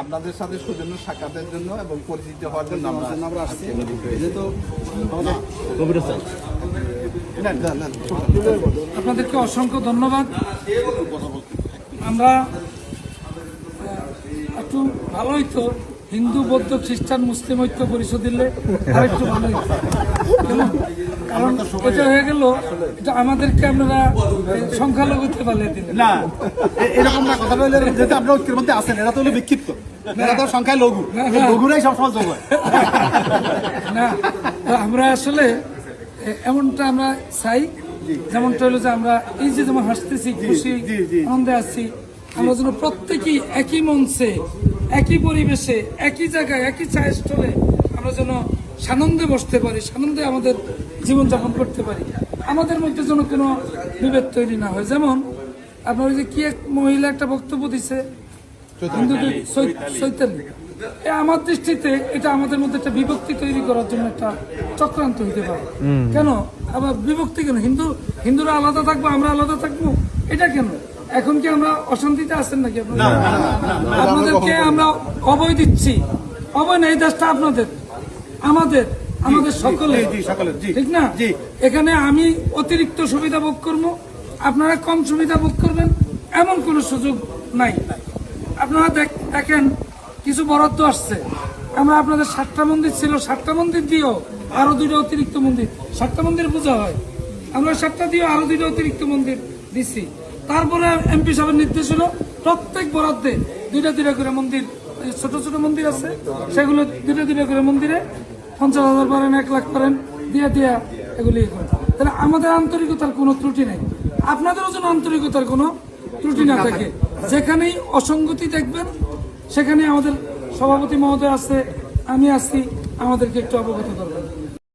আপনাদের সাথে সৌজন্য সাক্ষাতের জন্য এবং পরিচিত হওয়ার জন্য আমরা আসছি। যেহেতু আপনাদেরকে অসংখ্য ধন্যবাদ। আমরা একটু ভালো হইতো হিন্দু বৌদ্ধ খ্রিস্টান মুসলিম ঐক্য পরিষদ দিলে আর একটু ভালো হইতো, কারণ এটা হয়ে গেল এটা আমাদেরকে আপনারা সংখ্যালঘুতে পালিয়ে দিলেন। না এরকম না, কথা বলে যেহেতু আপনার ঐক্যের মধ্যে আছেন, এরা তো হলো বিক্ষিপ্ত, এরা তো সংখ্যায় লঘু, লঘুরাই সবসময় যোগ হয়। না, আমরা আসলে এমনটা আমরা চাই, যেমনটা হলো যে আমরা এই যে যেমন হাসতেছি, খুশি আনন্দে আছি, আমরা যেন প্রত্যেকেই একই মঞ্চে একই পরিবেশে একই জায়গায় একই চায়ের স্টলে আমরা যেন সানন্দে বসতে পারি, সানন্দে আমাদের জীবনযাপন করতে পারি, আমাদের মধ্যে যেন কোনো বিভেদ তৈরি না হয়। যেমন আপনার ওই যে কি এক মহিলা একটা বক্তব্য দিছে হিন্দুদের চৈতালি, আমার দৃষ্টিতে এটা আমাদের মধ্যে একটা বিভক্তি তৈরি করার জন্য একটা চক্রান্ত হইতে পারে। কেন আবার বিভক্তি কেন? হিন্দুরা আলাদা থাকবো, আমরা আলাদা থাকবো, এটা কেন? এখন কি আমরা অশান্তিতে আছেন নাকি? আপনাদেরকে আমরা অভয় দিচ্ছি, অভয় না, এই দেশটা আপনাদের, আমাদের সকলে, ঠিক না? এখানে আমি অতিরিক্ত সুবিধা ভোগ করবো, আপনারা কম সুবিধা ভোগ করবেন, এমন কোনো সুযোগ নাই। আপনারা দেখেন কিছু বরাদ্দ আসছে, আমরা আপনাদের 7টা মন্দির ছিল, 7টা মন্দির দিয়েও আরো 2টা অতিরিক্ত মন্দির, 7টা মন্দির পূজা হয়, আমরা 7টা দিয়েও আরো 2টা অতিরিক্ত মন্দির দিচ্ছি। তারপরে এমপি সাহেবের নির্দেশ হলো প্রত্যেক বরাদ্দে 2টা করে মন্দির, ছোট ছোট মন্দির আছে সেগুলো 2টা করে মন্দিরে 50,000 পারেন, 1 লাখ পারেন দিয়া এগুলি করেন। তাহলে আমাদের আন্তরিকতার কোনো ত্রুটি নেই, আপনাদেরও যেন আন্তরিকতার কোনো ত্রুটি না থাকে। যেখানেই অসঙ্গতি দেখবেন সেখানে আমাদের সভাপতি মহোদয় আছে, আমি আছি, আমাদেরকে একটু অবগত করবেন।